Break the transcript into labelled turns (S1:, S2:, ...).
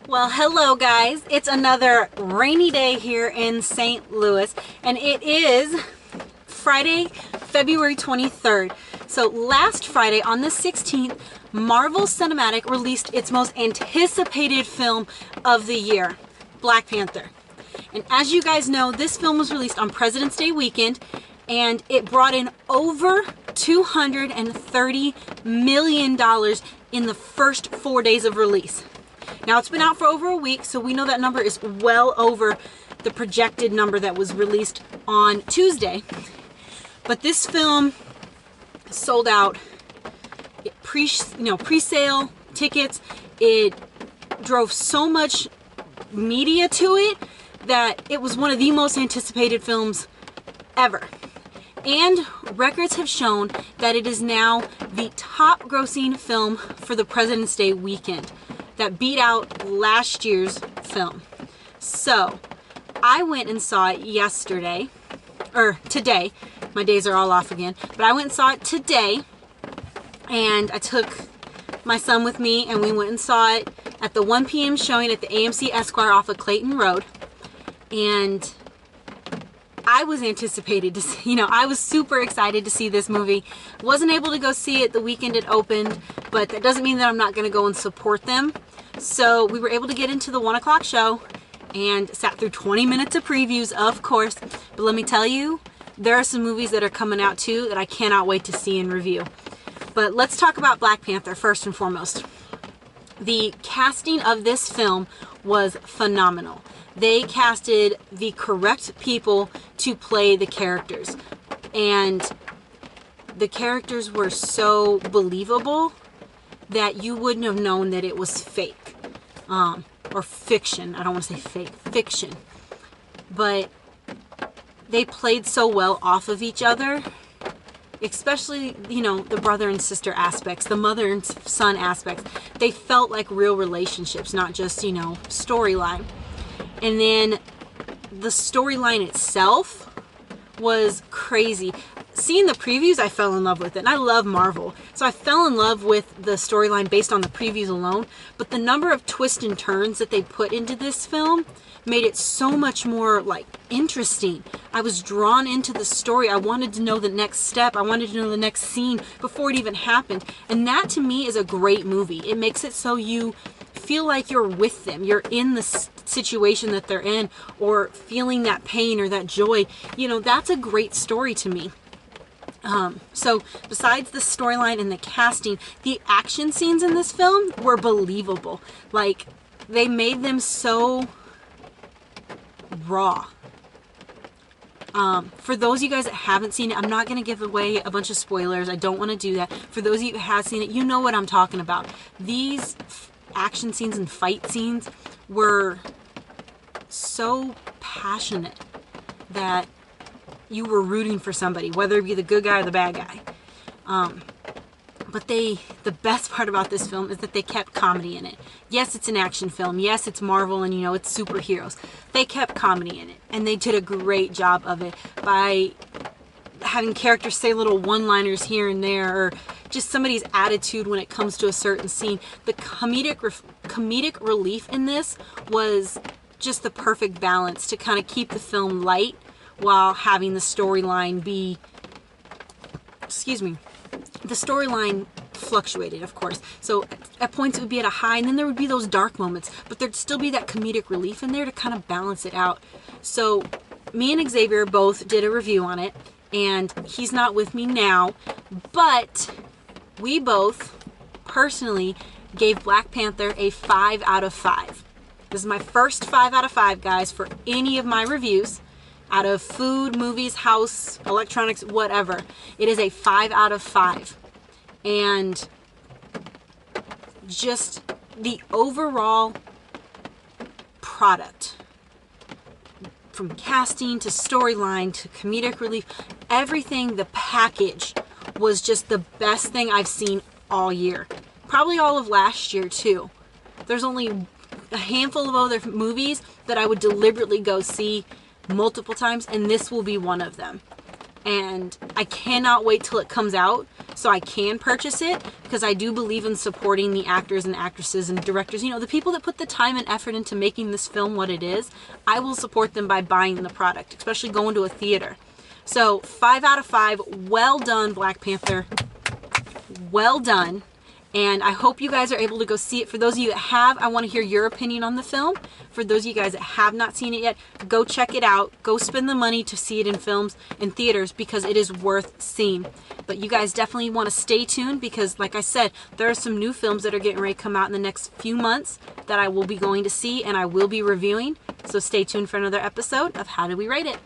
S1: Well, hello guys. It's another rainy day here in St. Louis, and it is Friday, February 23rd. So last Friday on the 16th, Marvel Cinematic released its most anticipated film of the year, Black Panther. And as you guys know, this film was released on President's Day weekend, and it brought in over $230 million in the first 4 days of release. Now, it's been out for over a week, so we know that number is well over the projected number that was released on Tuesday. But this film sold out pre-sale tickets. It drove so much media to it that it was one of the most anticipated films ever. And records have shown that it is now the top grossing film for the President's Day weekend, that beat out last year's film. So I went and saw it today. My days are all off again, but I went and saw it today, and I took my son with me, and we went and saw it at the 1 p.m. showing at the AMC Esquire off of Clayton Road. And I was anticipated to see, I was super excited to see this movie. Wasn't able to go see it the weekend it opened, but that doesn't mean that I'm not going to go and support them. So we were able to get into the 1 o'clock show and sat through 20 minutes of previews, of course. But let me tell you, there are some movies that are coming out too that I cannot wait to see and review. But let's talk about Black Panther first and foremost. The casting of this film was phenomenal. They casted the correct people to play the characters, and the characters were so believable that you wouldn't have known that it was fake or fiction. I don't want to say fake, fiction. But they played so well off of each other, especially, the brother and sister aspects, the mother and son aspects. They felt like real relationships, not just, storyline. And then the storyline itself was crazy. Seeing the previews, I fell in love with it. And I love Marvel, so I fell in love with the storyline based on the previews alone. But the number of twists and turns that they put into this film made it so much more, interesting. I was drawn into the story. I wanted to know the next step. I wanted to know the next scene before it even happened. And that, to me, is a great movie. It makes it so you feel like you're with them. You're in the situation that they're in, or feeling that pain or that joy. That's a great story to me. So besides the storyline and the casting, the action scenes in this film were believable. They made them so raw. For those of you guys that haven't seen it, I'm not going to give away a bunch of spoilers. I don't want to do that. For those of you who have seen it, you know what I'm talking about. These action scenes and fight scenes were so passionate that you were rooting for somebody, whether it be the good guy or the bad guy. But the best part about this film is that they kept comedy in it. Yes, it's an action film. Yes, it's Marvel, and it's superheroes. They kept comedy in it, and they did a great job of it by having characters say little one-liners here and there, or just somebody's attitude when it comes to a certain scene. The comedic relief in this was just the perfect balance to kind of keep the film light while having the storyline be, the storyline fluctuated, of course. So at points it would be at a high, and then there would be those dark moments, but there'd still be that comedic relief in there to kind of balance it out. So me and Xavier both did a review on it, and he's not with me now, but we both personally gave Black Panther a 5 out of 5. This is my first 5 out of 5, guys, for any of my reviews. Out of food, movies, house, electronics, whatever. It is a 5 out of 5. And just the overall product, from casting to storyline to comedic relief, everything, the package was just the best thing I've seen all year. Probably all of last year too. There's only a handful of other movies that I would deliberately go see multiple times, and this will be one of them. and I cannot wait till it comes out so I can purchase it, because I do believe in supporting the actors and actresses and directors, you know, the people that put the time and effort into making this film what it is. I will support them by buying the product, especially going to a theater. So 5 out of 5. Well done, Black Panther. Well done. And I hope you guys are able to go see it. For those of you that have, I want to hear your opinion on the film. For those of you guys that have not seen it yet, go check it out. Go spend the money to see it in films, in theaters, because it is worth seeing. But you guys definitely want to stay tuned, because like I said, there are some new films that are getting ready to come out in the next few months that I will be going to see and I will be reviewing. So stay tuned for another episode of How Do We Rate It?